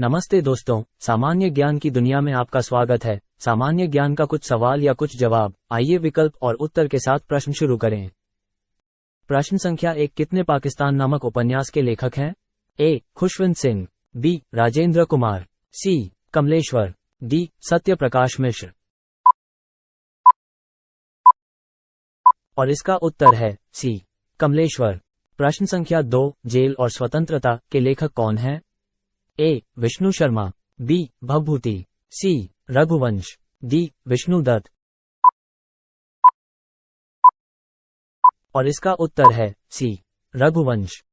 नमस्ते दोस्तों, सामान्य ज्ञान की दुनिया में आपका स्वागत है। सामान्य ज्ञान का कुछ सवाल या कुछ जवाब। आइए विकल्प और उत्तर के साथ प्रश्न शुरू करें। प्रश्न संख्या 1, कितने पाकिस्तान नामक उपन्यास के लेखक हैं? ए. खुशवंत सिंह, बी. राजेंद्र कुमार, सी. कमलेश्वर, डी. सत्य प्रकाश मिश्र। और इसका उत्तर है सी. कमलेश्वर। प्रश्न संख्या 2, जेल और स्वतंत्रता के लेखक कौन हैं? ए. विष्णु शर्मा, बी. भवभूति, सी. रघुवंश, डी. विष्णुदत्त। और इसका उत्तर है सी. रघुवंश।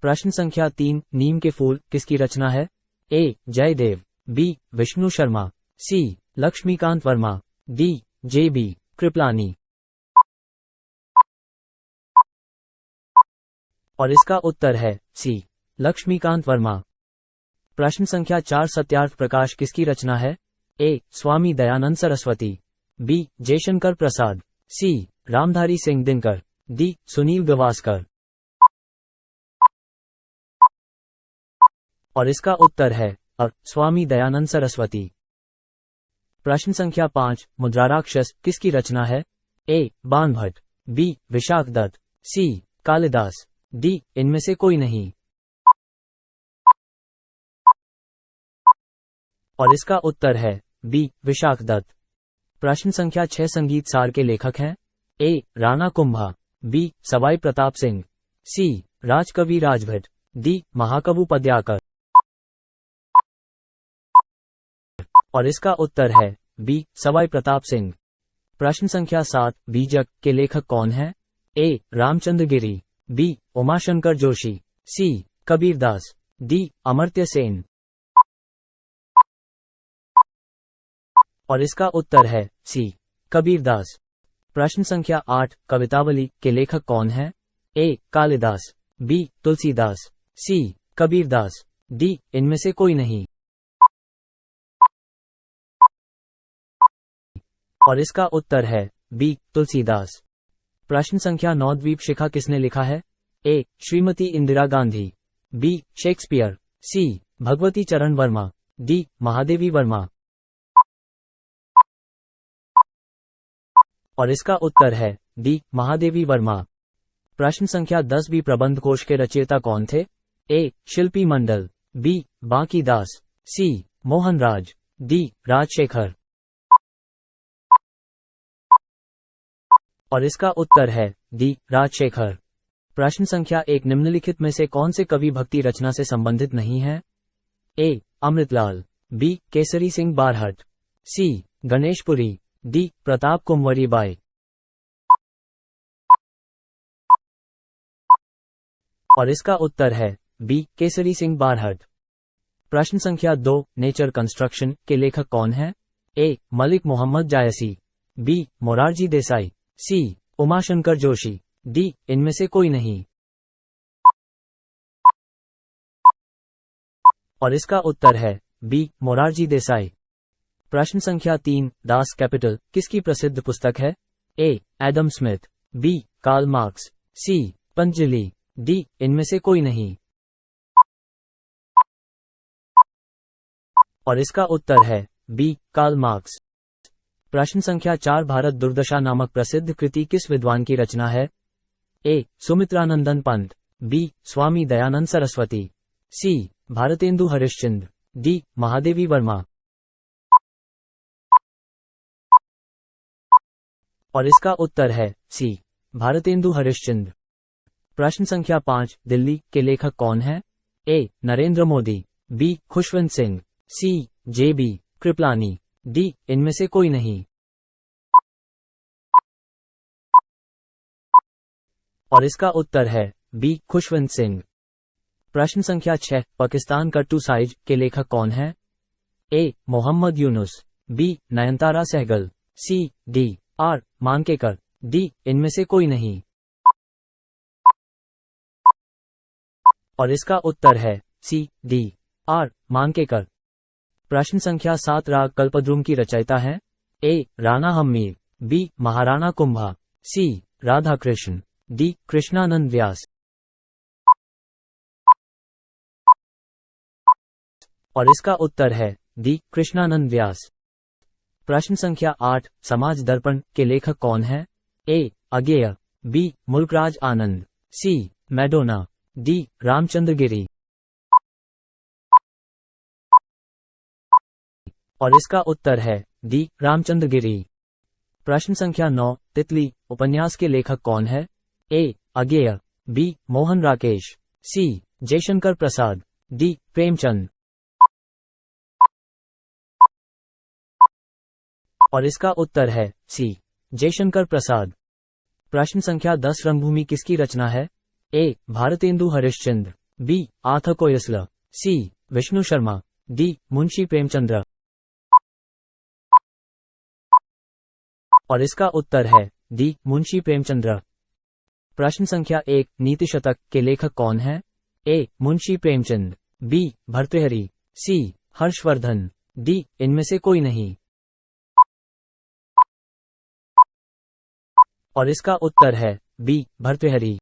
प्रश्न संख्या 3, नीम के फूल किसकी रचना है? ए. जयदेव, बी. विष्णु शर्मा, सी. लक्ष्मीकांत वर्मा, डी. जे.बी. कृपलानी। और इसका उत्तर है सी. लक्ष्मीकांत वर्मा। प्रश्न संख्या 4, सत्यार्थ प्रकाश किसकी रचना है? ए. स्वामी दयानंद सरस्वती, बी. जयशंकर प्रसाद, सी. रामधारी सिंह दिनकर, डी. सुनील गावस्कर। और इसका उत्तर है अ. स्वामी दयानंद सरस्वती। प्रश्न संख्या 5, मुद्राराक्षस किसकी रचना है? ए. Banabhatta, B. Vishakh Datta, C. Kalidas, D. इनमें से कोई नहीं। और इसका उत्तर है बी. विशाख दत्त। प्रश्न संख्या 6, संगीत सार के लेखक हैं? ए. राणा कुंभा, बी. सवाई प्रताप सिंह, सी. राजकवि राजभट, डी. महाकवि पद्याकर। और इसका उत्तर है बी. सवाई प्रताप सिंह। प्रश्न संख्या 7, बीजक के लेखक कौन हैं? ए. रामचंद्र गिरी, बी. उमाशंकर जोशी, सी. कबीरदास, डी. अमर्त्य सेन। और इसका उत्तर है सी. कबीरदास। प्रश्न संख्या 8, कवितावली के लेखक कौन हैं? ए. कालिदास, बी. तुलसीदास, सी. कबीरदास, डी. इनमें से कोई नहीं। और इसका उत्तर है बी. तुलसीदास। प्रश्न संख्या 9, द्वीप शिखा किसने लिखा है? ए. श्रीमती इंदिरा गांधी, बी. शेक्सपियर, सी. भगवती चरण वर्मा, डी. महादेवी वर्मा। और इसका उत्तर है डी. महादेवी वर्मा। प्रश्न संख्या 10, बी. प्रबंध कोश के रचयिता कौन थे? ए. शिल्पी मंडल, बी. बांकीदास, सी. मोहनराज, डी. राजशेखर। और इसका उत्तर है डी. राजशेखर। प्रश्न संख्या 1, निम्नलिखित में से कौन से कवि भक्ति रचना से संबंधित नहीं है? A. Amritlal, B. Kesari Singh Barhat, C. Ganeshpuri, D. Pratap Kunwari Bai. और इसका उत्तर है बी. केसरी सिंह बारहट। प्रश्न संख्या 2, नेचर कंस्ट्रक्शन के लेखक कौन हैं? ए. मलिक मोहम्मद जायसी, बी. मोरारजी देसाई, सी. उमाशंकर जोशी, डी. इनमें से कोई नहीं। और इसका उत्तर है बी. मोरारजी देसाई। प्रश्न संख्या 3, दास कैपिटल किसकी प्रसिद्ध पुस्तक है? A. Adam Smith, B. Karl Marx, C. Patanjali, D. इनमें से कोई नहीं। और इसका उत्तर है बी. Karl marks. प्रश्न संख्या 4, भारत दुर्दशा नामक प्रसिद्ध कृति किस विद्वान की रचना है? ए. सुमित्रानंदन पंत, बी. स्वामी दयानंद सरस्वती, सी. भारतेंदु हरिश्चंद्र, डी. महादेवी वर्मा। और इसका उत्तर है सी. भारतेंदु हरिश्चंद्र। प्रश्न संख्या 5, दिल्ली के लेखक कौन हैं? ए. नरेंद्र मोदी, बी. खुशवंत सिंह, सी. जे.बी. कृपलानी, डी. इनमें से कोई नहीं। और इसका उत्तर है बी. खुशवंत सिंह। प्रश्न संख्या 6, पाकिस्तान का टू साइज के लेखक कौन हैं? A. Mohammad Yunus, B. Nayantara Sahgal, C. D. R. Mankekar, D. इनमें से कोई नहीं। और इसका उत्तर है सी. डी. आर. मांकेकर। प्रश्न संख्या 7, राग कल्पद्रुम की रचयिता हैं? ए. राणा हम्मीर, बी. महाराणा कुंभा, सी. राधा कृष्ण, डी. कृष्णानंद व्यास। और इसका उत्तर है डी कृष्णानंद व्यास। प्रश्न संख्या 8, समाज दर्पण के लेखक कौन है? ए अज्ञेय, बी मुल्कराज आनंद, सी मैडोना, डी रामचंद्र गिरी। और इसका उत्तर है डी रामचंद्र गिरी। प्रश्न संख्या 9, तितली उपन्यास के लेखक कौन है? ए अज्ञेय, बी मोहन राकेश, सी जयशंकर प्रसाद, डी प्रेमचंद। और इसका उत्तर है सी जयशंकर प्रसाद। प्रश्न संख्या 10, रंगभूमि किसकी रचना है? ए भारतेंदु हरिश्चंद्र, बी आर्थर कोएस्लर, सी विष्णु शर्मा, डी मुंशी प्रेमचंद्र। और इसका उत्तर है डी मुंशी प्रेमचंद्र। प्रश्न संख्या 1, नीति शतक के लेखक कौन है? ए मुंशी प्रेमचंद, बी भर्तृहरि, सी हर्षवर्धन, डी इनमें से कोई नहीं। और इसका उत्तर है बी भर्तृहरि।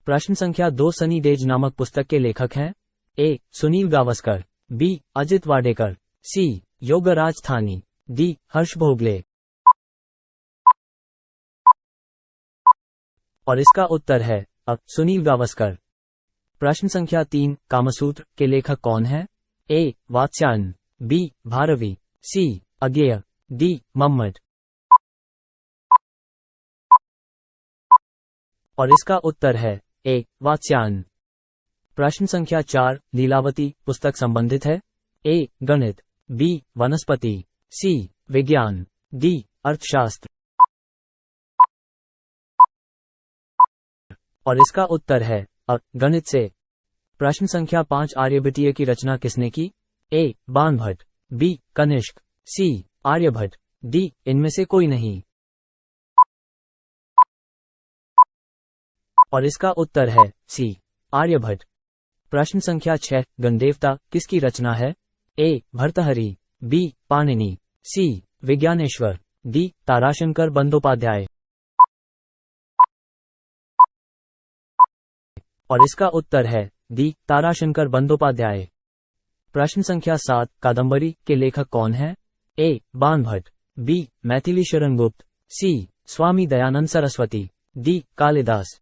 प्रश्न संख्या 2, सनी डेज नामक पुस्तक के लेखक हैं? ए सुनील गावस्कर, बी अजित वाडेकर, सी योगराज थानी, डी हर्ष भोगले। और इसका उत्तर है सुनील गावस्कर। प्रश्न संख्या 3, कामसूत्र के लेखक कौन है? ए वात्स्यायन, बी भारवी, सी अज्ञेय, डी मम्मट। और इसका उत्तर है ए वात्स्यायन। प्रश्न संख्या 4, लीलावती पुस्तक संबंधित है? ए गणित, बी वनस्पति, सी विज्ञान, डी अर्थशास्त्र। और इसका उत्तर है गणित से। प्रश्न संख्या 5, आर्यभट्टीय की रचना किसने की? ए बाणभट्ट, बी कनिष्क, सी आर्यभट्ट, डी इनमें से कोई नहीं। और इसका उत्तर है सी आर्यभट्ट। प्रश्न संख्या 6, गणदेवता किसकी रचना है? ए भर्तृहरि, बी पाणिनि, सी विज्ञानेश्वर, डी ताराशंकर बंदोपाध्याय। और इसका उत्तर है डी ताराशंकर बंदोपाध्याय। प्रश्न संख्या 7, कादंबरी के लेखक कौन है? ए बाणभट्ट, बी मैथिली शरण गुप्त, सी स्वामी दयानंद सरस्वती, डी कालिदास।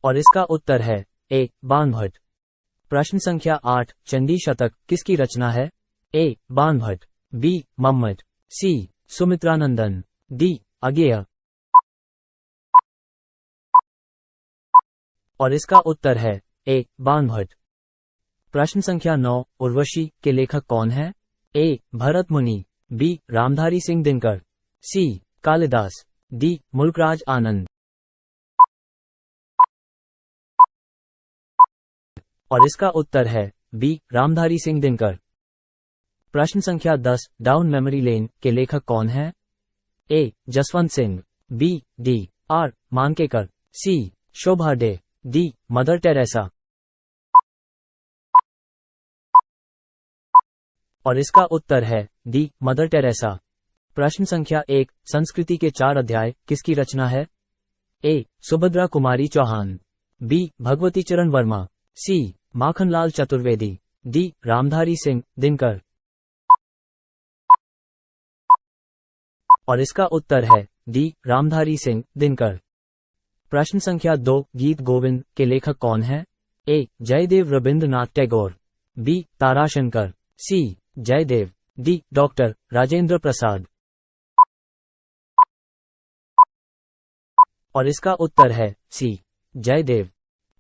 और इसका उत्तर है ए बाणभट्ट। प्रश्न संख्या 8, चंडी शतक किसकी रचना है? ए बाणभट्ट, बी मम्मट, सी सुमित्रानंदन, डी अज्ञेय। और इसका उत्तर है ए बाणभट्ट। प्रश्न संख्या 9, उर्वशी के लेखक कौन है? ए भरत मुनि, बी रामधारी सिंह दिनकर, सी कालिदास, डी मुल्कराज आनंद। और इसका उत्तर है बी रामधारी सिंह दिनकर। प्रश्न संख्या 10, डाउन मेमोरी लेन के लेखक कौन है? A Jaswant Singh, B D R Mankekar, C Shobha De, D Mother Teresa. और इसका उत्तर है डी मदर टेरेसा। प्रश्न संख्या 1, संस्कृति के 4 अध्याय किसकी रचना है? ए सुभद्रा कुमारी चौहान, बी भगवती चरण वर्मा, सी माखनलाल चतुर्वेदी, डी रामधारी सिंह दिनकर। और इसका उत्तर है डी रामधारी सिंह दिनकर। प्रश्न संख्या 2, गीत गोविंद के लेखक कौन है? ए जयदेव रविंद्रनाथ टैगोर, बी ताराशंकर, सी जयदेव, डी डॉक्टर राजेंद्र प्रसाद। और इसका उत्तर है सी जयदेव।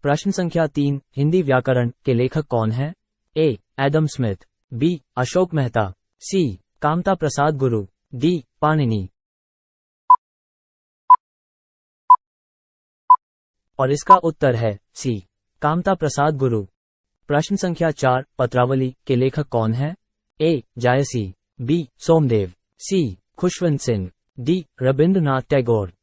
प्रश्न संख्या 3, हिंदी व्याकरण के लेखक कौन है? A Adam Smith, B Ashok Mehta, C Kamta Prasad Guru, D Panini. और इसका उत्तर है सी कामता प्रसाद गुरु। प्रश्न संख्या 4, पत्रावली के लेखक कौन है? ए जायसी, बी सोमदेव, सी खुशवंत सिंह, डी रविंद्रनाथ टैगोर।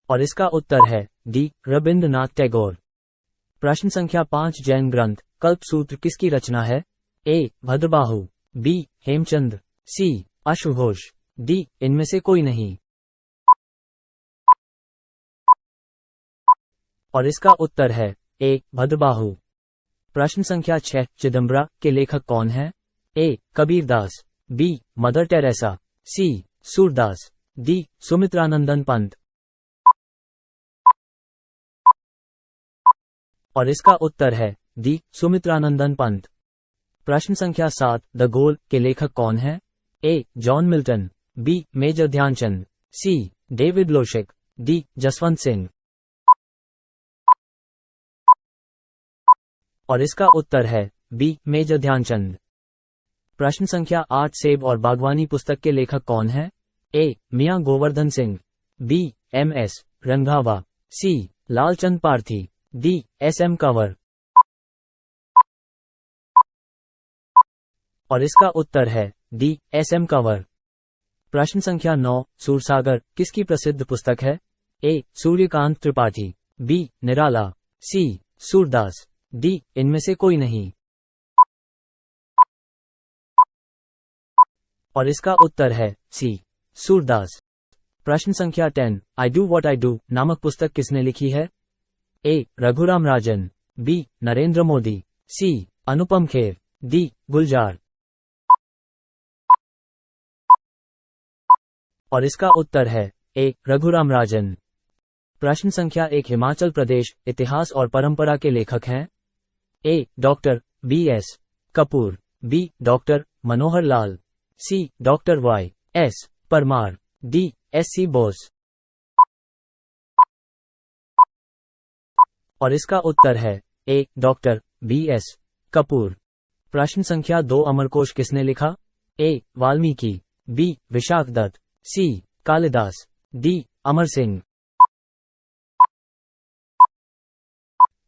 और इसका उत्तर है डी रविंद्रनाथ टैगोर। प्रश्न संख्या 5, जैन ग्रंथ कल्पसूत्र किसकी रचना है? ए भद्रबाहु, बी हेमचंद्र, सी अश्वघोष, डी इनमें से कोई नहीं। और इसका उत्तर है ए भद्रबाहु। प्रश्न संख्या 6, चिदम्बरा के लेखक कौन है? ए कबीरदास, बी मदर टेरेसा, सी सूरदास, डी सुमित्रानंदन पंत। और इसका उत्तर है डी सुमित्रानंदन पंत। प्रश्न संख्या 7, द गोल के लेखक कौन है? A John Milton, B Major Dhyan Chand, C David Loshik, D Jaswant Singh. और इसका उत्तर है बी मेजर ध्यानचंद। प्रश्न संख्या 8, सेब और बागवानी पुस्तक के लेखक कौन है? A Mian Goverdhan Singh, B M S Randhawa, C Lalchand Prarthi, D S M Kanwar. और इसका उत्तर है डी एस एम कंवर। प्रश्न संख्या 9, सूरसागर किसकी प्रसिद्ध पुस्तक है? ए सूर्यकांत त्रिपाठी, बी निराला, सी सूरदास, डी इनमें से कोई नहीं। और इसका उत्तर है सी सूरदास। प्रश्न संख्या 10, I do what I do नामक पुस्तक किसने लिखी है? ए रघुराम राजन, बी नरेंद्र मोदी, सी अनुपम खेर, डी गुलजार। और इसका उत्तर है ए रघुराम राजन। प्रश्न संख्या 1, हिमाचल प्रदेश इतिहास और परंपरा के लेखक हैं? A doctor B S Kapoor, B doctor Manohar Lal, C doctor Y S Parmar, D S C Bose. और इसका उत्तर है A doctor B S Kapoor. प्रश्न संख्या 2, अमरकोश किसने लिखा? A Valmiki, B Vishakh Datta, C Kalidas, D Amar Singh.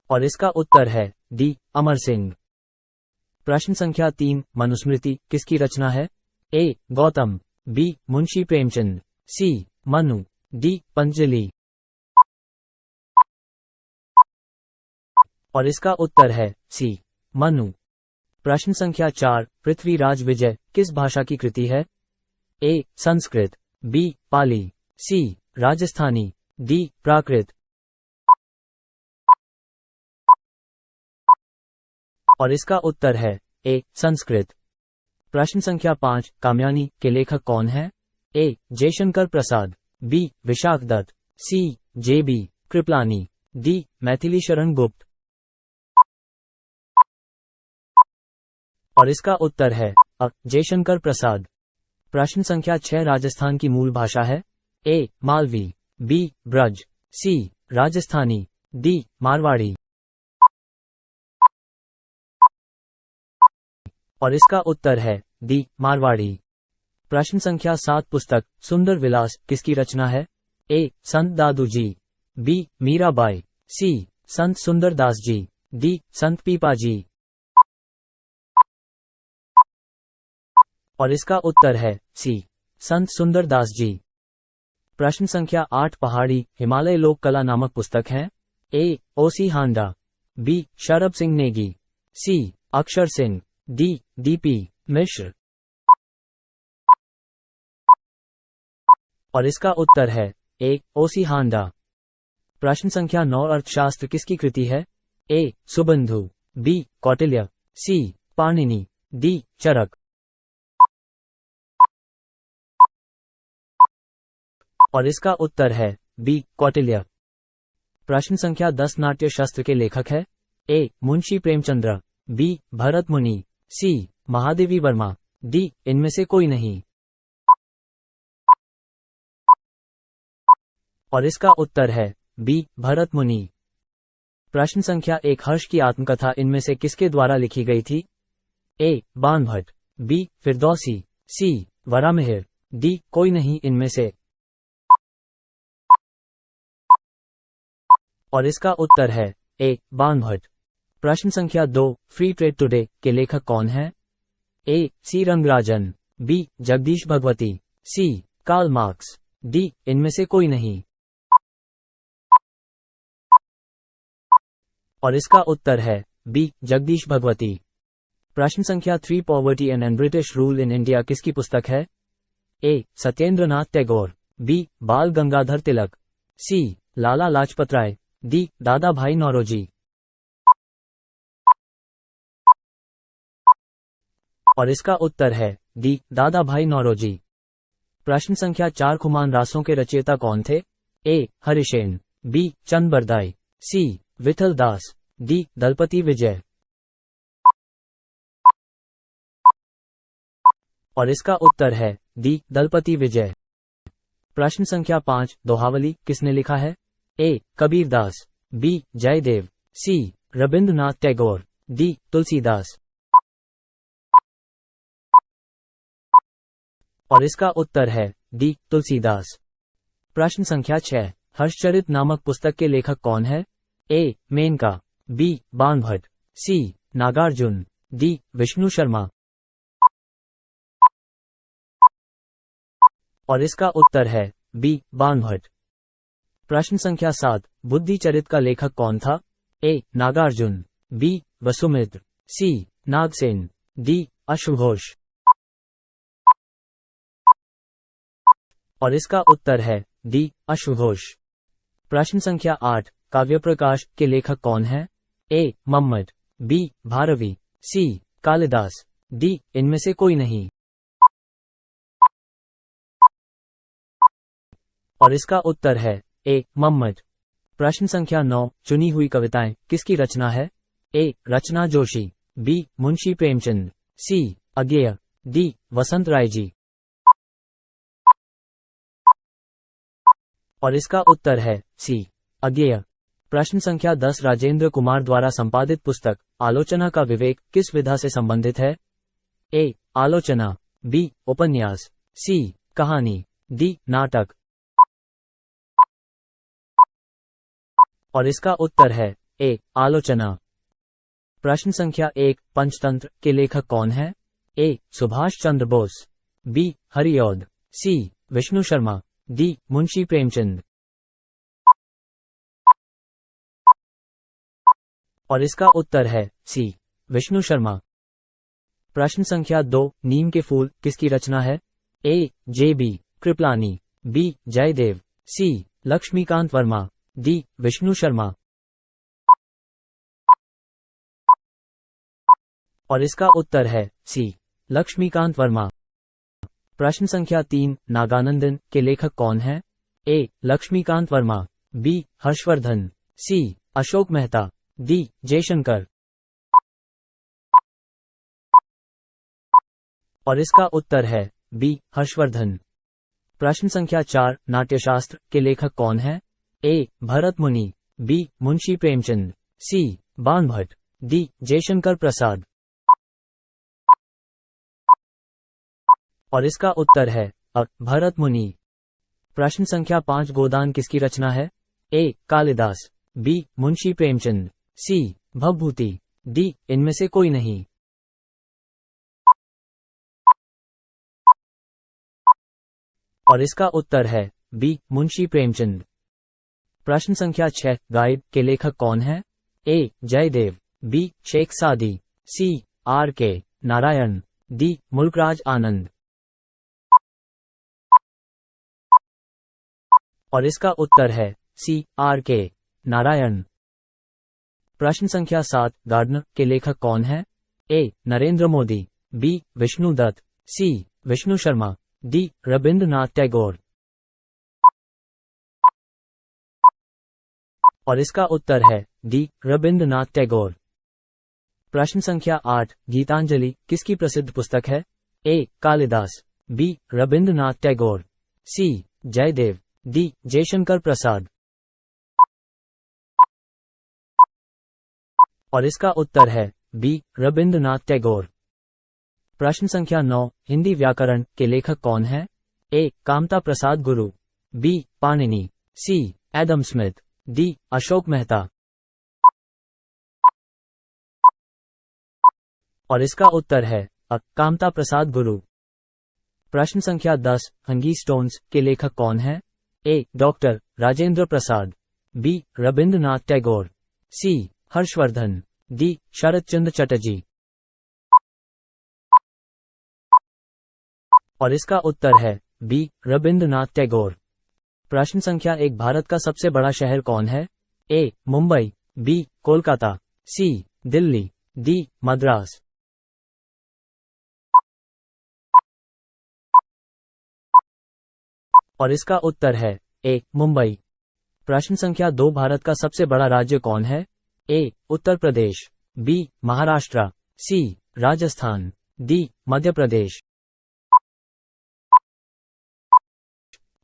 और इसका उत्तर है डी अमर सिंह। प्रश्न संख्या 3, मनुस्मृति किसकी रचना है? ए गौतम, बी मुंशी प्रेमचंद, सी मनु, डी पंतजलि। और इसका उत्तर है सी मनु। प्रश्न संख्या 4, पृथ्वीराज विजय किस भाषा की कृति है? ए संस्कृत, बी पाली, सी राजस्थानी, डी प्राकृत। और इसका उत्तर है ए संस्कृत। प्रश्न संख्या 5, कामयानी के लेखक कौन है? A Jaishankar Prasad, B Vishakh Datta, C J B Kripalani, D Maithili Sharan Gupt. और इसका उत्तर है अ जयशंकर प्रसाद। प्रश्न संख्या 6, राजस्थान की मूल भाषा है? ए मालवी, बी ब्रज, सी राजस्थानी, डी मारवाड़ी। और इसका उत्तर है डी मारवाड़ी। प्रश्न संख्या 7, पुस्तक सुंदर विलास किसकी रचना है? ए संत दादू जी, बी मीराबाई, सी संत सुंदर दास जी, डी संत पीपा जी। और इसका उत्तर है सी संत सुंदर दास जी। प्रश्न संख्या 8, पहाड़ी हिमालय लोक कला नामक पुस्तक है? ए ओसी हांडा, बी शरब सिंह नेगी, सी अक्षर सिंह, डी डीपी मिश्र। और इसका उत्तर है ए ओसी हांडा। प्रश्न संख्या 9, अर्थशास्त्र किसकी कृति है? ए सुबंधु, बी कौटिल्य, सी पाणिनि, डी चरक। और इसका उत्तर है बी कौटिल्य। प्रश्न संख्या 10, नाट्य शास्त्र के लेखक है? ए मुंशी प्रेमचंद्र, बी भरत मुनि, सी महादेवी वर्मा, डी इनमें से कोई नहीं। और इसका उत्तर है बी भरत मुनि। प्रश्न संख्या 1, हर्ष की आत्मकथा इनमें से किसके द्वारा लिखी गई थी? ए बाणभट्ट, बी फिरदौसी, सी वरामिहिर, डी कोई नहीं इनमें से। और इसका उत्तर है ए बाणभट्ट। प्रश्न संख्या 2, फ्री ट्रेड टुडे के लेखक कौन है? ए सी रंगराजन, बी जगदीश भगवती, सी कार्ल मार्क्स, डी इनमें से कोई नहीं। और इसका उत्तर है बी जगदीश भगवती। प्रश्न संख्या 3, poverty and British rule in India किसकी पुस्तक है? ए सत्येंद्रनाथ टैगोर, बी बाल गंगाधर तिलक, सी लाला लाजपत राय, डी दादा भाई नौरोजी। और इसका उत्तर है डी दादा भाई नौरोजी। प्रश्न संख्या 4 खुमान रासों के रचयिता कौन थे? ए हरिसेन, बी चंद बरदाई, सी विठल दास, डी दलपति विजय। और इसका उत्तर है डी दलपति विजय। प्रश्न संख्या 5 दोहावली किसने लिखा है? ए कबीरदास, बी जयदेव, सी रविंद्रनाथ टैगोर, डी तुलसीदास। और इसका उत्तर है डी तुलसीदास। प्रश्न संख्या 6 हर्षचरित नामक पुस्तक के लेखक कौन है? ए मेनका, बी बाणभट्ट, सी नागार्जुन, डी विष्णु शर्मा। और इसका उत्तर है बी बाणभट्ट। प्रश्न संख्या 7 बुद्धि चरित का लेखक कौन था? ए नागार्जुन, बी वसुमित्र, सी नागसेन, डी अश्वघोष। और इसका उत्तर है डी अश्वघोष। प्रश्न संख्या 8 काव्य प्रकाश के लेखक कौन है? ए मम्मट, बी भारवी, सी कालिदास, डी इनमें से कोई नहीं। और इसका उत्तर है ए मम्मट। प्रश्न संख्या 9 चुनी हुई कविताएं किसकी रचना है? ए रचना जोशी, बी मुंशी प्रेमचंद, सी अज्ञेय, डी वसंत राय जी। और इसका उत्तर है सी अज्ञेय। प्रश्न संख्या 10 राजेंद्र कुमार द्वारा संपादित पुस्तक आलोचना का विवेक किस विधा से संबंधित है? ए आलोचना, बी उपन्यास, सी कहानी, डी नाटक। और इसका उत्तर है ए आलोचना। प्रश्न संख्या 1 पंचतंत्र के लेखक कौन है? ए सुभाष चंद्र बोस, बी हरिऔध, सी विष्णु शर्मा, डी मुंशी प्रेमचंद। और इसका उत्तर है सी विष्णु शर्मा। प्रश्न संख्या 2 नीम के फूल किसकी रचना है? A J B Kripalani, B Jaydev, C Laxmikant Verma, D Vishnu Sharma. और इसका उत्तर है सी लक्ष्मीकांत वर्मा। प्रश्न संख्या 3 नागानंदन के लेखक कौन है? ए लक्ष्मीकांत वर्मा, बी हर्षवर्धन, सी अशोक मेहता, डी जयशंकर। और इसका उत्तर है बी हर्षवर्धन। प्रश्न संख्या 4 नाट्यशास्त्र के लेखक कौन है? ए भरत मुनि, बी मुंशी प्रेमचंद, सी बाणभट्ट, डी जयशंकर प्रसाद। और इसका उत्तर है अ भरत मुनि। प्रश्न संख्या 5 गोदान किसकी रचना है? ए कालिदास, बी मुंशी प्रेमचंद, सी भवभूति, डी इनमें से कोई नहीं। और इसका उत्तर है बी मुंशी प्रेमचंद। प्रश्न संख्या 6 गाइड के लेखक कौन है? ए जयदेव, बी शेख सादी, सी आर के नारायण, डी मुल्कराज आनंद। और इसका उत्तर है सी आर के नारायण। प्रश्न संख्या 7 गार्डनर के लेखक कौन है? ए नरेंद्र मोदी, बी विष्णु दत्त, सी विष्णु शर्मा, डी रविंद्रनाथ टैगोर। और इसका उत्तर है डी रविंद्रनाथ टैगोर। प्रश्न संख्या 8 गीतांजलि किसकी प्रसिद्ध पुस्तक है? ए कालिदास, बी रविंद्रनाथ टैगोर, सी जयदेव, डी जयशंकर प्रसाद। और इसका उत्तर है बी रविंद्रनाथ टैगोर। प्रश्न संख्या 9 हिंदी व्याकरण के लेखक कौन है? ए Kamta Prasad Guru, B Panini, C Adam Smith, D Ashok Mehta. और इसका उत्तर है अ कामता प्रसाद गुरु। प्रश्न संख्या 10 हंगी स्टोन्स के लेखक कौन है? A doctor Rajendra Prasad, B Rabindranath Tagore, C Harshvardhan, D शरद चंद्र चटर्जी। और इसका उत्तर है बी रविंद्रनाथ टैगोर। प्रश्न संख्या 1 भारत का सबसे बड़ा शहर कौन है? ए मुंबई, बी कोलकाता, सी दिल्ली, डी मद्रास। और इसका उत्तर है ए मुंबई। प्रश्न संख्या 2, भारत का सबसे बड़ा राज्य कौन है? ए उत्तर प्रदेश, बी महाराष्ट्र, सी राजस्थान, डी मध्य प्रदेश।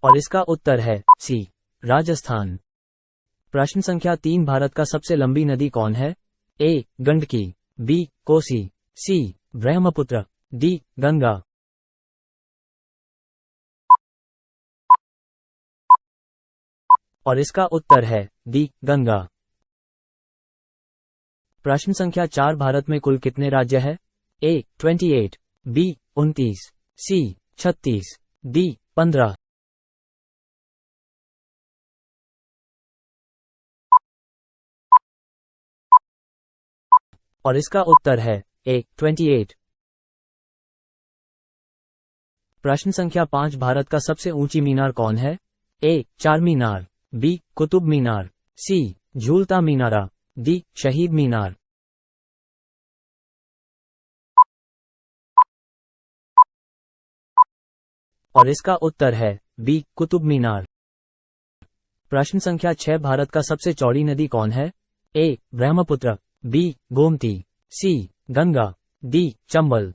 और इसका उत्तर है सी राजस्थान। प्रश्न संख्या 3, भारत का सबसे लंबी नदी कौन है? ए गंडकी, बी कोसी, सी ब्रह्मपुत्र, डी गंगा। और इसका उत्तर है डी गंगा। प्रश्न संख्या 4, भारत में कुल कितने राज्य है? ए 28, बी 29, सी 36, डी 15। और इसका उत्तर है ए 28। प्रश्न संख्या 5, भारत का सबसे ऊंची मीनार कौन है? ए चार मीनार, बी कुतुब मीनार, सी झूलता मीनारा, डी शहीद मीनार। और इसका उत्तर है बी कुतुब मीनार। प्रश्न संख्या 6, भारत का सबसे चौड़ी नदी कौन है? ए ब्रह्मपुत्र, बी गोमती, सी गंगा, डी चंबल।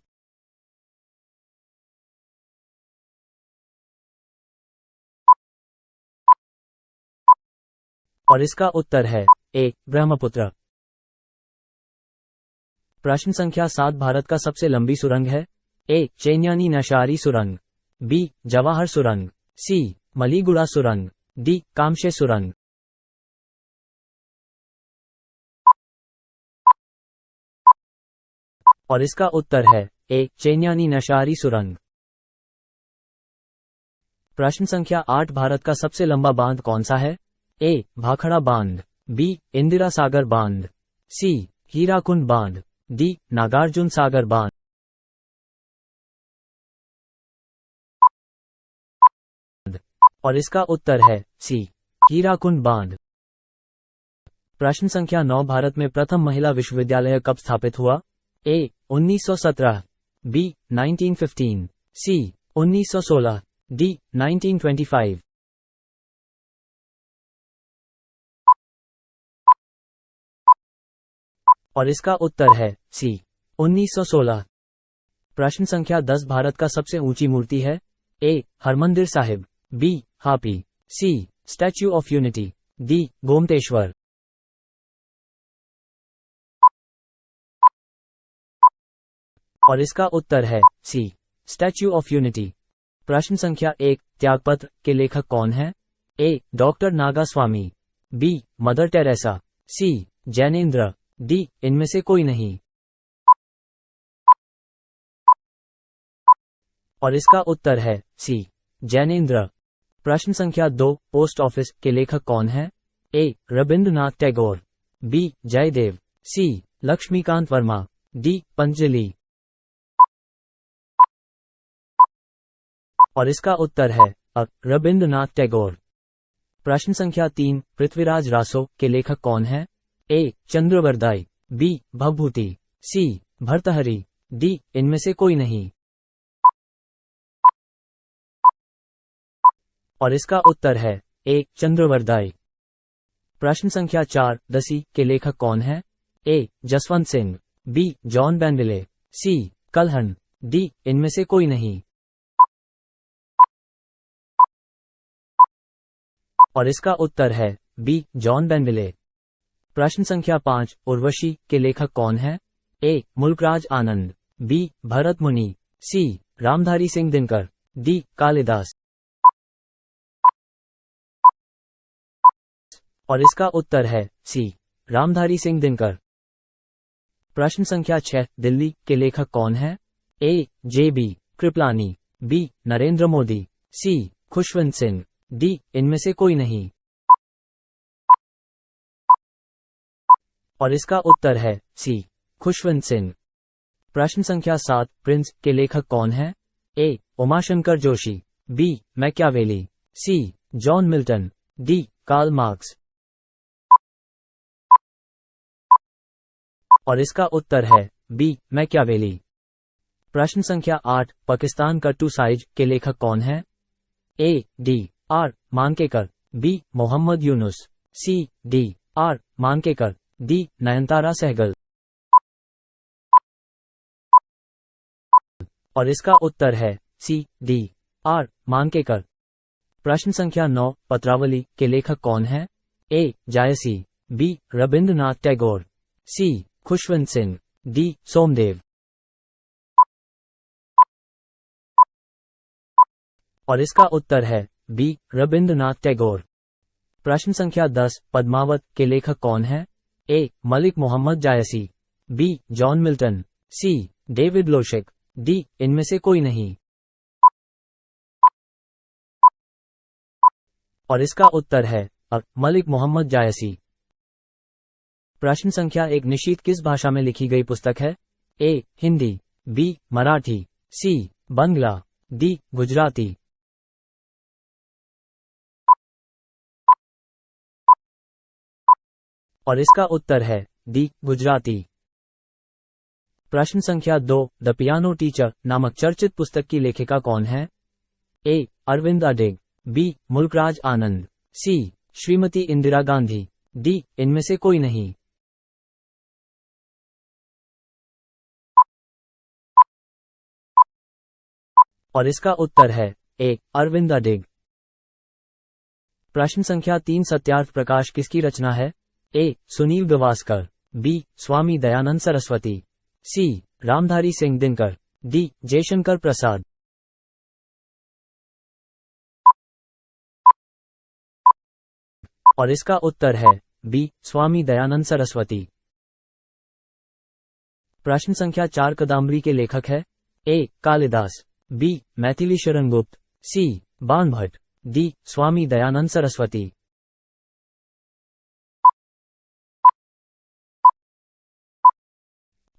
और इसका उत्तर है ए ब्रह्मपुत्र। प्रश्न संख्या 7, भारत का सबसे लंबी सुरंग है? ए चैन्यानी नशारी सुरंग, बी जवाहर सुरंग, सी मलीगुड़ा सुरंग, डी कामशे सुरंग। और इसका उत्तर है ए चैन्यानी नशारी सुरंग। प्रश्न संख्या 8, भारत का सबसे लंबा बांध कौन सा है? ए भाखड़ा बांध, बी इंदिरा सागर बांध, सी हीराकुंड बांध, डी नागार्जुन सागर बांध। और इसका उत्तर है सी हीराकुंड बांध। प्रश्न संख्या 9, भारत में प्रथम महिला विश्वविद्यालय कब स्थापित हुआ? ए 1917, बी 1915, सी 1916, डी 1925। और इसका उत्तर है सी 1916। प्रश्न संख्या 10, भारत का सबसे ऊंची मूर्ति है? ए हरमंदिर साहिब, बी हापी, C Statue of Unity, D Gomateshwar. और इसका उत्तर है सी स्टैच्यू ऑफ यूनिटी। प्रश्न संख्या 1, त्यागपत्र के लेखक कौन है? A doctor Nagaswamy, B Mother Teresa, C Jainendra, D इनमें से कोई नहीं। और इसका उत्तर है सी जैनेन्द्र। प्रश्न संख्या 2, पोस्ट ऑफिस के लेखक कौन है? ए Rabindranath Tagore, B Jaydev, C Laxmikant Verma, D Patanjali. और इसका उत्तर है रविंद्रनाथ टैगोर। प्रश्न संख्या 3, पृथ्वीराज रासो के लेखक कौन है? ए चंद्रवरदाई, बी भवभूति, सी भर्तहरि, डी इनमें से कोई नहीं। और इसका उत्तर है ए चंद्रवरदाई। प्रश्न संख्या 4, दसी के लेखक कौन है? A Jaswant Singh, B John बैंडिले, C Kalhana, D इनमें से कोई नहीं। और इसका उत्तर है बी जॉन बैंडिले। प्रश्न संख्या 5, उर्वशी के लेखक कौन है? ए मुल्कराज आनंद, बी भरत मुनि, सी रामधारी सिंह दिनकर, डी कालिदास। और इसका उत्तर है सी रामधारी सिंह दिनकर। प्रश्न संख्या 6, दिल्ली के लेखक कौन है? A J B Kripalani, B Narendra Modi, C Khushwant Singh, D इनमें से कोई नहीं। और इसका उत्तर है सी खुशवंत सिंह। प्रश्न संख्या 7, प्रिंस के लेखक कौन है? A Umashankar Joshi, B Machiavelli, C John Milton, D Karl Marx. और इसका उत्तर है बी मैकियावेली। प्रश्न संख्या 8, पाकिस्तान का टू साइज के लेखक कौन है? A D R Mankekar, B Mohammad Yunus, C D R Mankekar, D Nayantara Sahgal. और इसका उत्तर है सी डी आर मांकेकर। प्रश्न संख्या 9, पत्रावली के लेखक कौन है? ए जायसी, बी रविंद्रनाथ टैगोर, सी खुशवंत सिंह, डी सोमदेव। और इसका उत्तर है बी रविंद्रनाथ टैगोर। प्रश्न संख्या 10, पद्मावत के लेखक कौन है? ए मलिक मोहम्मद जायसी, बी जॉन मिल्टन, सी डेविड लोशिक, डी इनमें से कोई नहीं। और इसका उत्तर है मलिक मोहम्मद जायसी। प्रश्न संख्या 1, निशीथ किस भाषा में लिखी गई पुस्तक है? ए हिंदी, बी मराठी, सी बंगला, डी गुजराती। और इसका उत्तर है डी गुजराती। प्रश्न संख्या 2, द पियानो टीचर नामक चर्चित पुस्तक की लेखिका कौन है? ए अरविंद अडिग, बी मुल्कराज आनंद, सी श्रीमती इंदिरा गांधी, डी इनमें से कोई नहीं। और इसका उत्तर है ए अरविंद अडिग। प्रश्न संख्या 3, सत्यार्थ प्रकाश किसकी रचना है? ए सुनील गावस्कर, बी स्वामी दयानंद सरस्वती, सी रामधारी सिंह दिनकर, डी जयशंकर प्रसाद। और इसका उत्तर है बी स्वामी दयानंद सरस्वती। प्रश्न संख्या 4, कादम्बरी के लेखक है? ए कालिदास, बी मैथिली शरण गुप्त, सी बाणभट्ट, डी स्वामी दयानंद सरस्वती।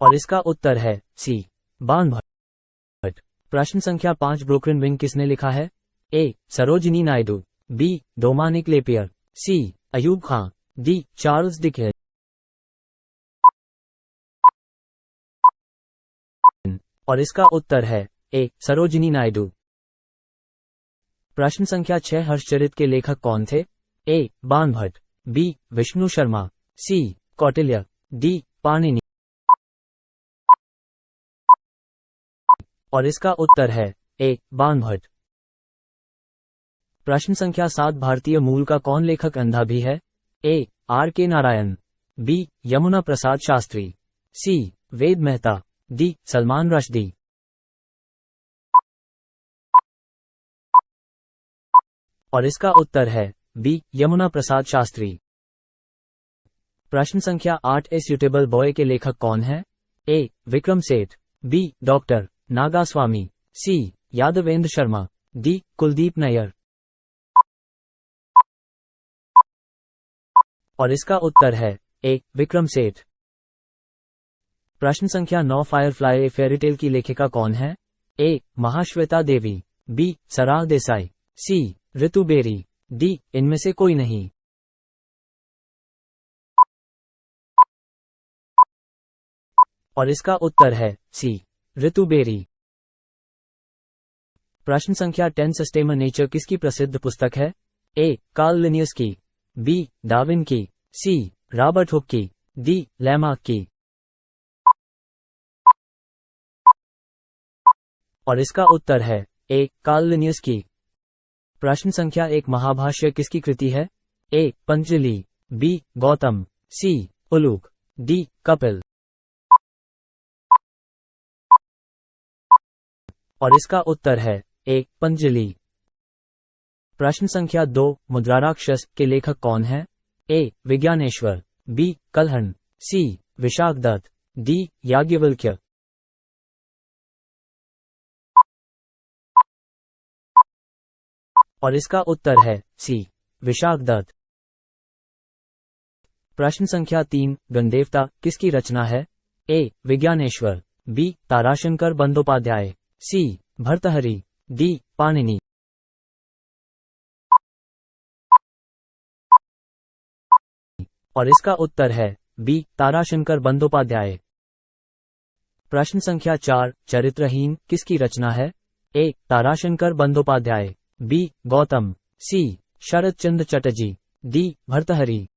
और इसका उत्तर है सी बाणभट्ट। प्रश्न संख्या 5, ब्रोकन विंग किसने लिखा है? A Sarojini Naidu, B Dominique Lapierre, C Ayub Khan, D Charles Dickens. और इसका उत्तर है ए सरोजिनी नायडू। प्रश्न संख्या 6, हर्षचरित के लेखक कौन थे? ए बाणभट्ट, बी विष्णु शर्मा, सी कौटिल्य, डी पाणिनि। और इसका उत्तर है ए बाणभट्ट। प्रश्न संख्या 7, भारतीय मूल का कौन लेखक अंधा भी है? ए आर के नारायण, बी यमुना प्रसाद शास्त्री, सी वेद मेहता, डी सलमान रश्दी। और इसका उत्तर है बी यमुना प्रसाद शास्त्री। प्रश्न संख्या 8, ए सूटेबल बॉय के लेखक कौन है? ए विक्रम सेठ, बी डॉक्टर नागास्वामी, सी यादवेंद्र शर्मा, डी कुलदीप नैयर। और इसका उत्तर है ए विक्रम सेठ। प्रश्न संख्या 9, फायरफ्लाई ए फेयरीटेल की लेखिका कौन है? ए महाश्वेता देवी, बी सराह देसाई, सी ऋतु बेरी, डी इनमें से कोई नहीं। और इसका उत्तर है सी ऋतु बेरी। प्रश्न संख्या 10, सिस्टेम नेचर किसकी प्रसिद्ध पुस्तक है? ए कार्ल लिनियस की, बी डार्विन की, सी रॉबर्ट हुक की, डी लैमार्क की। और इसका उत्तर है ए कार्ल लिनियस की। प्रश्न संख्या 1, महाभाष्य किसकी कृति है? ए पंतजलि, बी गौतम, सी उलूक, डी कपिल। और इसका उत्तर है ए पंतजलि। प्रश्न संख्या 2, मुद्राराक्षस के लेखक कौन है? ए विज्ञानेश्वर, बी कलहन, सी विशाख दत्त, डी याज्ञवल्क्य। और इसका उत्तर है सी विशाख दत्त। प्रश्न संख्या 3, गणदेवता किसकी रचना है? ए विज्ञानेश्वर, बी ताराशंकर बंदोपाध्याय, सी भर्तहरि, डी पाणिनि। और इसका उत्तर है बी ताराशंकर बंदोपाध्याय। प्रश्न संख्या 4, चरित्रहीन किसकी रचना है? ए ताराशंकर बंदोपाध्याय, बी गौतम, सी शरद चंद्र चटर्जी, डी भर्तृहरि।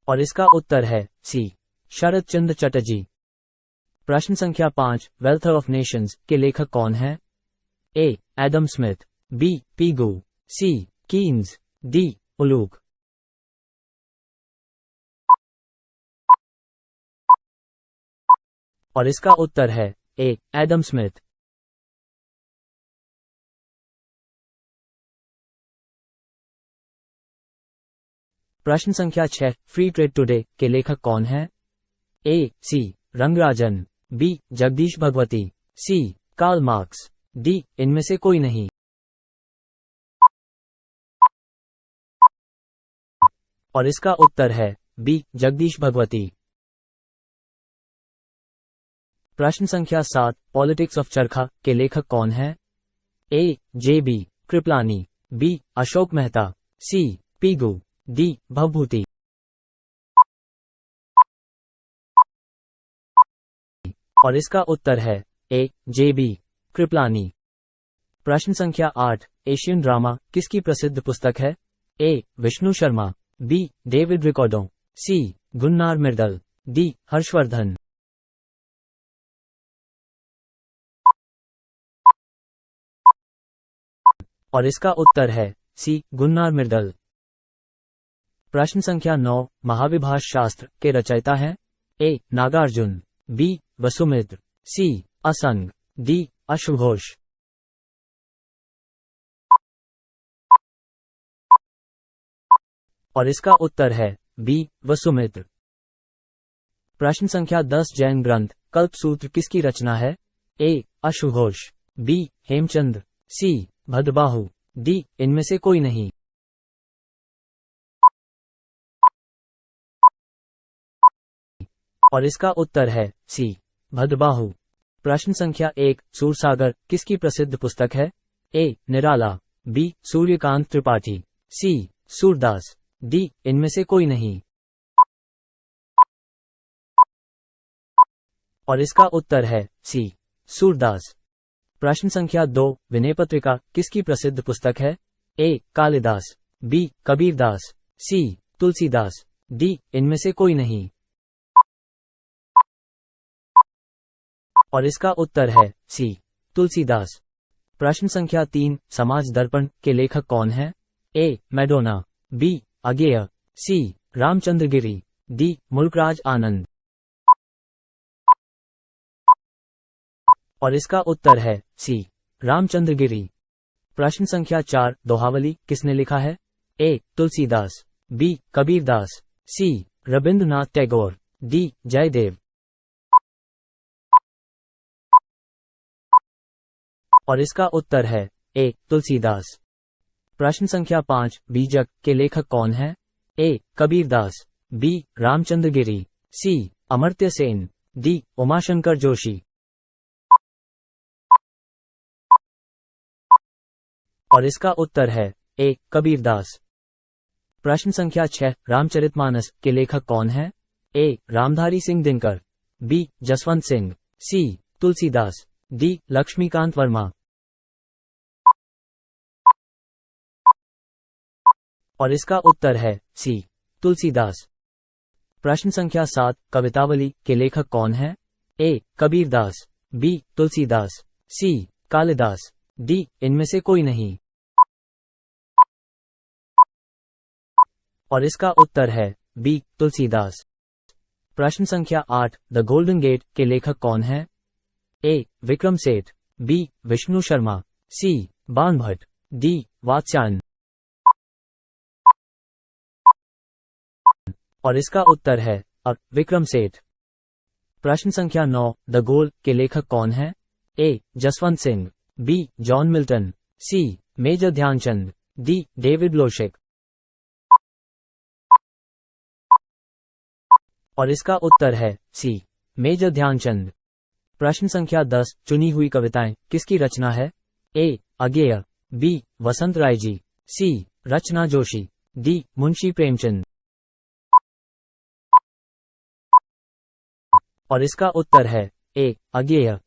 और इसका उत्तर है सी शरद चंद्र चटर्जी। प्रश्न संख्या 5, वेल्थ ऑफ नेशंस के लेखक कौन है? A Adam Smith, B Pigou, C Keynes, D Uluka. और इसका उत्तर है ए एडम स्मिथ। प्रश्न संख्या 6, फ्री ट्रेड टुडे के लेखक कौन है? ए सी रंगराजन, बी जगदीश भगवती, सी कार्ल मार्क्स, डी इनमें से कोई नहीं। और इसका उत्तर है बी जगदीश भगवती। प्रश्न संख्या 7, पॉलिटिक्स ऑफ चरखा के लेखक कौन है? A J B Kripalani, B Ashok Mehta, C Pigou, D Bhavabhuti. और इसका उत्तर है ए जे बी कृपलानी। प्रश्न संख्या 8, एशियन ड्रामा किसकी प्रसिद्ध पुस्तक है? A Vishnu Sharma, B David Ricardo, C Gunnar Myrdal, D Harshavardhan. और इसका उत्तर है सी गुन्नार मिर्दल। प्रश्न संख्या 9, महाविभाष शास्त्र के रचयिता हैं? ए नागार्जुन, बी वसुमित्र, सी असंग, डी अश्वघोष। और इसका उत्तर है बी वसुमित्र। प्रश्न संख्या 10, जैन ग्रंथ कल्पसूत्र किसकी रचना है? ए अश्वघोष, बी हेमचंद्र, सी भद्रबाहु, डी इनमें से कोई नहीं। और इसका उत्तर है सी भद्रबाहु। प्रश्न संख्या 1, सूरसागर किसकी प्रसिद्ध पुस्तक है? ए निराला, बी सूर्यकांत त्रिपाठी, सी सूरदास, डी इनमें से कोई नहीं। और इसका उत्तर है सी सूरदास। प्रश्न संख्या 2, विनय पत्रिका किसकी प्रसिद्ध पुस्तक है? ए कालिदास, बी कबीरदास, सी तुलसीदास, डी इनमें से कोई नहीं। और इसका उत्तर है सी तुलसीदास। प्रश्न संख्या 3, समाज दर्पण के लेखक कौन है? ए मैडोना, बी अगेय, सी रामचंद्र गिरी, डी मुल्कराज आनंद। और इसका उत्तर है सी रामचंद्र गिरी। प्रश्न संख्या 4, दोहावली किसने लिखा है? ए तुलसीदास, बी कबीरदास, सी रविंद्रनाथ टैगोर, डी जयदेव। और इसका उत्तर है ए तुलसीदास। प्रश्न संख्या 5, बीजक के लेखक कौन है? ए कबीरदास, बी रामचंद्र गिरी, सी अमर्त्य सेन, डी उमाशंकर जोशी। और इसका उत्तर है ए कबीरदास। प्रश्न संख्या 6, रामचरितमानस के लेखक कौन है? ए रामधारी सिंह दिनकर, बी जसवंत सिंह, सी तुलसीदास, डी लक्ष्मीकांत वर्मा। और इसका उत्तर है सी तुलसीदास। प्रश्न संख्या 7, कवितावली के लेखक कौन है? ए कबीरदास, बी तुलसीदास, सी कालिदास, डी इनमें से कोई नहीं। और इसका उत्तर है बी तुलसीदास। प्रश्न संख्या 8, द गोल्डन गेट के लेखक कौन है? ए विक्रम सेठ, बी विष्णु शर्मा, सी बाण भट्ट, डी वात्स्यायन। और इसका उत्तर है अब विक्रम सेठ। प्रश्न संख्या 9, द गोल के लेखक कौन है? A Jaswant Singh, B John Milton, C Major Dhyanchand, D David लोशिक। और इसका उत्तर है सी मेजर ध्यानचंद। प्रश्न संख्या 10, चुनी हुई कविताएं किसकी रचना है? ए अगेय, बी वसंत राय जी, सी रचना जोशी, डी मुंशी प्रेमचंद। और इसका उत्तर है ए अज्ञेय।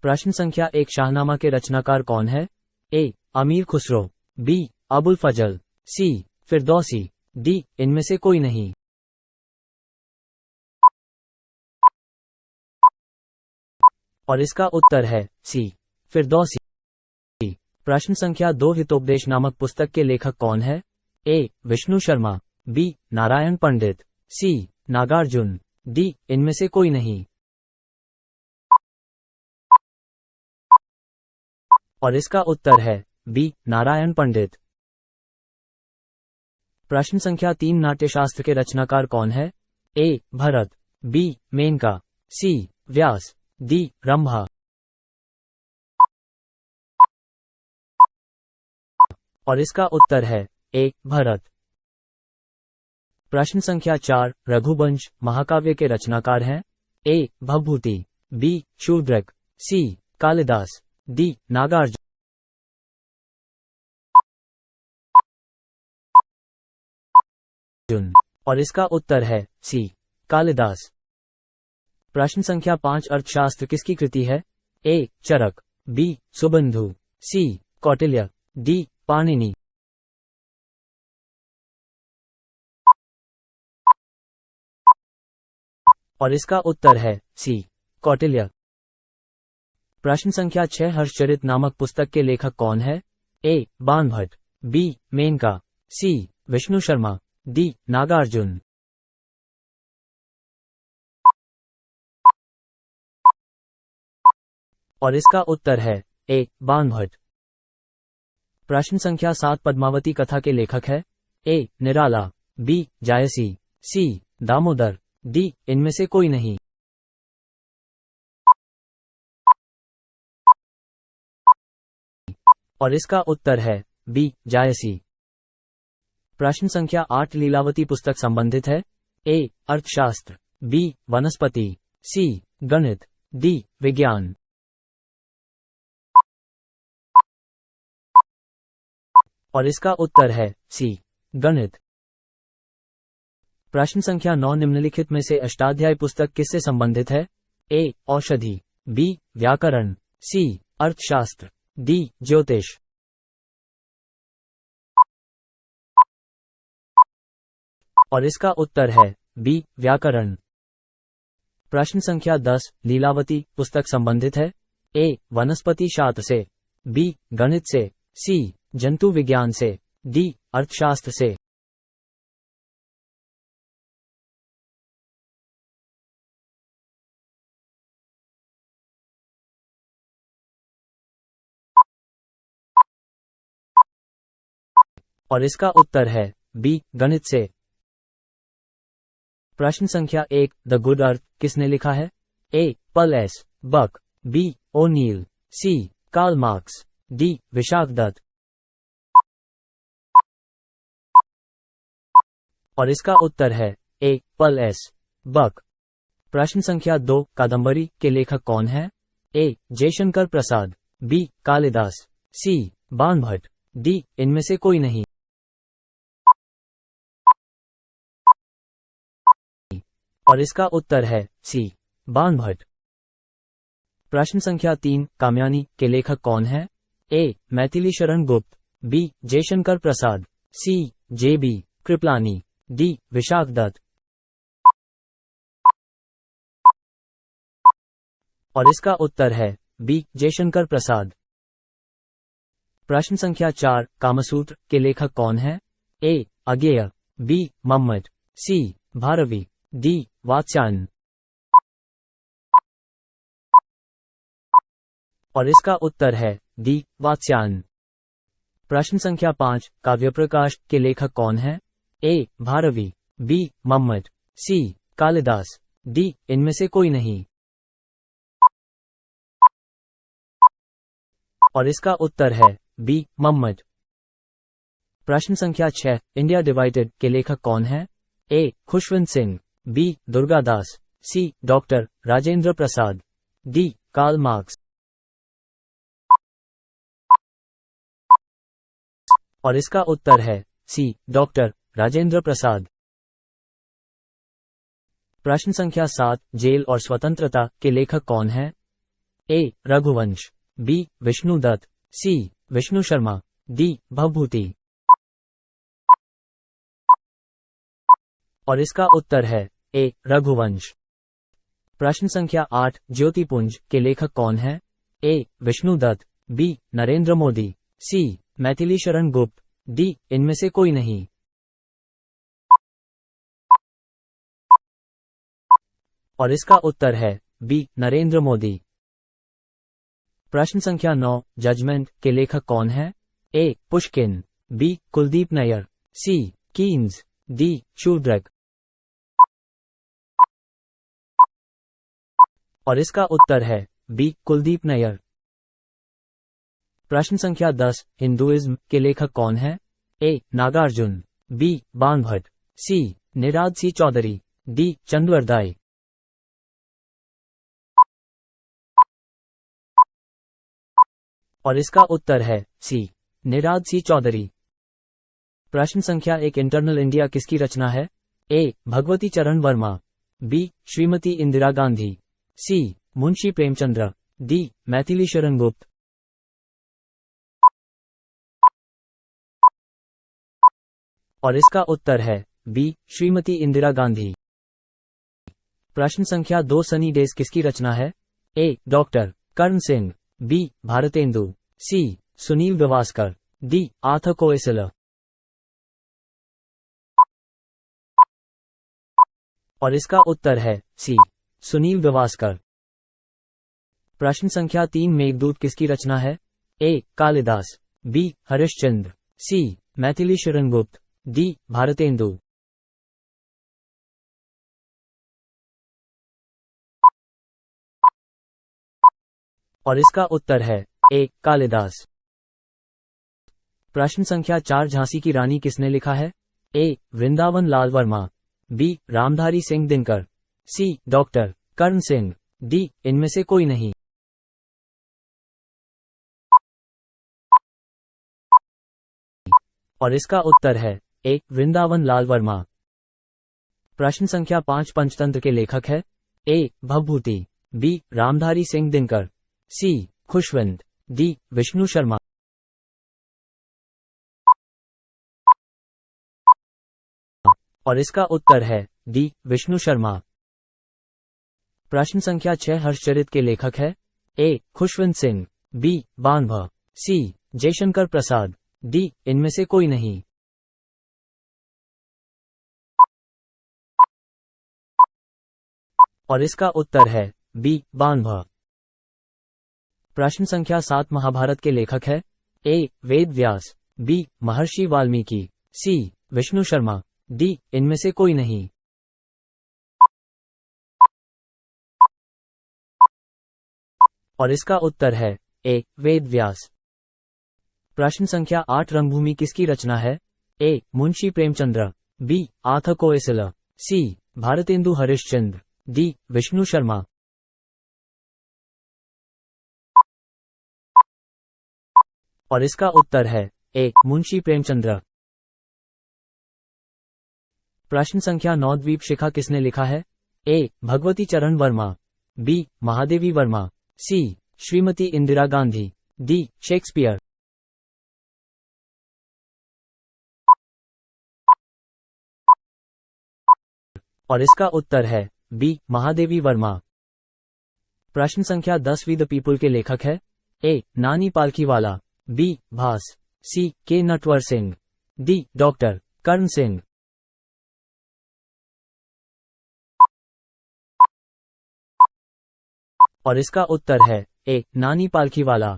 प्रश्न संख्या 1, शाहनामा के रचनाकार कौन है? ए अमीर खुसरो, बी अबुल फजल, सी फिरदौसी, डी इनमें से कोई नहीं। और इसका उत्तर है सी फिरदौसी। प्रश्न संख्या 2, हितोपदेश नामक पुस्तक के लेखक कौन है? A Vishnu Sharma, B Narayan Pandit, C Nagarjuna, D इनमें से कोई नहीं। और इसका उत्तर है बी नारायण पंडित। प्रश्न संख्या 3, नाट्यशास्त्र के रचनाकार कौन है? ए भरत, बी मेनका, सी व्यास, डी रंभा। और इसका उत्तर है ए भरत। प्रश्न संख्या 4, रघुवंश महाकाव्य के रचनाकार हैं? ए भवभूति, बी शूद्रक, सी कालिदास, डी नागार्जुन। और इसका उत्तर है सी कालिदास। प्रश्न संख्या 5, अर्थशास्त्र किसकी कृति है? ए चरक, बी सुबंधु, सी कौटिल्य, डी पाणिनि। और इसका उत्तर है सी कौटिल्य। प्रश्न संख्या 6, हर्षचरित नामक पुस्तक के लेखक कौन है? ए बाणभट्ट, बी मेनका, सी विष्णु शर्मा, डी नागार्जुन। और इसका उत्तर है ए बाणभट्ट। प्रश्न संख्या 7, पद्मावती कथा के लेखक है? ए निराला, बी जायसी, सी दामोदर, डी इनमें से कोई नहीं। और इसका उत्तर है बी जायसी। प्रश्न संख्या 8, लीलावती पुस्तक संबंधित है? ए अर्थशास्त्र, बी वनस्पति, सी गणित, डी विज्ञान। और इसका उत्तर है सी गणित। प्रश्न संख्या 9, निम्नलिखित में से अष्टाध्यायी पुस्तक किससे संबंधित है? ए औषधि, बी व्याकरण, सी अर्थशास्त्र, डी ज्योतिष। और इसका उत्तर है बी व्याकरण। प्रश्न संख्या 10, लीलावती पुस्तक संबंधित है? ए वनस्पति शास्त्र से, बी गणित से, सी जंतु विज्ञान से, डी अर्थशास्त्र से। और इसका उत्तर है बी गणित से। प्रश्न संख्या 1, द गुड अर्थ किसने लिखा है? A Pearl S Buck, B O'Neill, C Karl Marx, D Vishakh Datta. और इसका उत्तर है ए पल एस बक। प्रश्न संख्या 2, कादंबरी के लेखक कौन है? A Jaishankar Prasad, B Kalidas, C Banabhatta, D इनमें से कोई नहीं। और इसका उत्तर है सी बाणभट्ट। प्रश्न संख्या 3, काम्यानी के लेखक कौन है? ए Maithili Sharan Gupt, B Jaishankar Prasad, C J B Kripalani, D Vishakh Datta. और इसका उत्तर है बी जयशंकर प्रसाद। प्रश्न संख्या 4, कामसूत्र के लेखक कौन है? ए अज्ञेय, बी मम्मट, सी भारवी, डी वात्स्यायन। और इसका उत्तर है डी वात्स्यायन। प्रश्न संख्या 5, काव्यप्रकाश के लेखक कौन है? ए भारवी, बी मम्मट, सी कालिदास, डी इनमें से कोई नहीं। और इसका उत्तर है बी मम्मट। प्रश्न संख्या 6, इंडिया डिवाइडेड के लेखक कौन है? ए खुशवंत सिंह, बी दुर्गादास, सी doctor Rajendra Prasad, D Karl Marx. और इसका उत्तर है सी, डॉक्टर राजेंद्र प्रसाद। प्रश्न संख्या 7, जेल और स्वतंत्रता के लेखक कौन है? ए. रघुवंश, बी. विष्णु दत्त, सी. विष्णु शर्मा, डी. भवभूति। और इसका उत्तर है ए. रघुवंश। प्रश्न संख्या 8, ज्योतिपुंज के लेखक कौन है? ए. विष्णु दत्त, बी. नरेंद्र मोदी, सी. मैथिली शरण गुप्त, डी. इनमें से कोई नहीं। और इसका उत्तर है बी. नरेंद्र मोदी। प्रश्न संख्या 9, जजमेंट के लेखक कौन है? A. Pushkin, B. Kuldip Nayar, C. Keynes, D. Shudrak. और इसका उत्तर है बी. कुलदीप नैयर। प्रश्न संख्या 10, हिंदुइज्म के लेखक कौन है? ए. नागार्जुन, बी. बाणभट्ट, सी. निराद सी चौधरी, डी. चंद्रवरदाई। और इसका उत्तर है सी. निराद सी चौधरी। प्रश्न संख्या 1, इंटरनल इंडिया किसकी रचना है? ए. भगवती चरण वर्मा, बी. श्रीमती इंदिरा गांधी, सी. मुंशी प्रेमचंद्र, डी. मैथिली शरण गुप्त। और इसका उत्तर है बी. श्रीमती इंदिरा गांधी। प्रश्न संख्या 2, सनी डेज किसकी रचना है? A. Doctor Karna Singh, B. Bharatendu, C. Sunil Gavaskar, D. Arthur कोएसल। और इसका उत्तर है सी. सुनील गावस्कर। प्रश्न संख्या 3, मेघदूत किसकी रचना है? ए. कालिदास, बी. हरिश्चंद्र, सी. मैथिली शरण गुप्त, डी. भारतेंदु। और इसका उत्तर है ए. कालिदास। प्रश्न संख्या 4, झांसी की रानी किसने लिखा है? ए. वृंदावन लाल वर्मा, बी. रामधारी सिंह दिनकर, सी. डॉक्टर कर्ण सिंह, डी. इनमें से कोई नहीं। और इसका उत्तर है ए. वृंदावन लाल वर्मा। प्रश्न संख्या 5, पंचतंत्र के लेखक है? ए. भवभूति, बी. रामधारी सिंह दिनकर, सी. खुशवंत, डी. विष्णु शर्मा। और इसका उत्तर है डी. विष्णु शर्मा। प्रश्न संख्या 6, हर्षचरित के लेखक है? ए. खुशवंत सिंह, बी. बानभा, सी. जयशंकर प्रसाद, डी. इनमें से कोई नहीं। और इसका उत्तर है बी. बानभा। प्रश्न संख्या 7, महाभारत के लेखक है? ए. वेद व्यास, बी. महर्षि वाल्मीकि, सी. विष्णु शर्मा, डी. इनमें से कोई नहीं। और इसका उत्तर है ए. वेद व्यास। प्रश्न संख्या 8, रंगभूमि किसकी रचना है? ए. मुंशी प्रेमचंद्र, बी. आर्थर कोएसल, सी. भारतेंदु हरिश्चंद्र, डी. विष्णु शर्मा। और इसका उत्तर है ए. मुंशी प्रेमचंद्र। प्रश्न संख्या 9, द्वीप शिखा किसने लिखा है? ए. भगवती चरण वर्मा, बी. महादेवी वर्मा, सी. श्रीमती इंदिरा गांधी, डी. शेक्सपियर। और इसका उत्तर है बी. महादेवी वर्मा। प्रश्न संख्या 10, वी द पीपुल के लेखक है? ए. नानी पालखीवाला, बी. भास, सी. के. नटवर सिंह, डी. डॉक्टर कर्ण सिंह। और इसका उत्तर है ए. नानी पालखीवाला।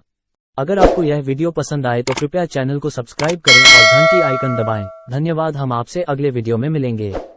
अगर आपको यह वीडियो पसंद आए तो कृपया चैनल को सब्सक्राइब करें और घंटी आइकन दबाएं। धन्यवाद। हम आपसे अगले वीडियो में मिलेंगे।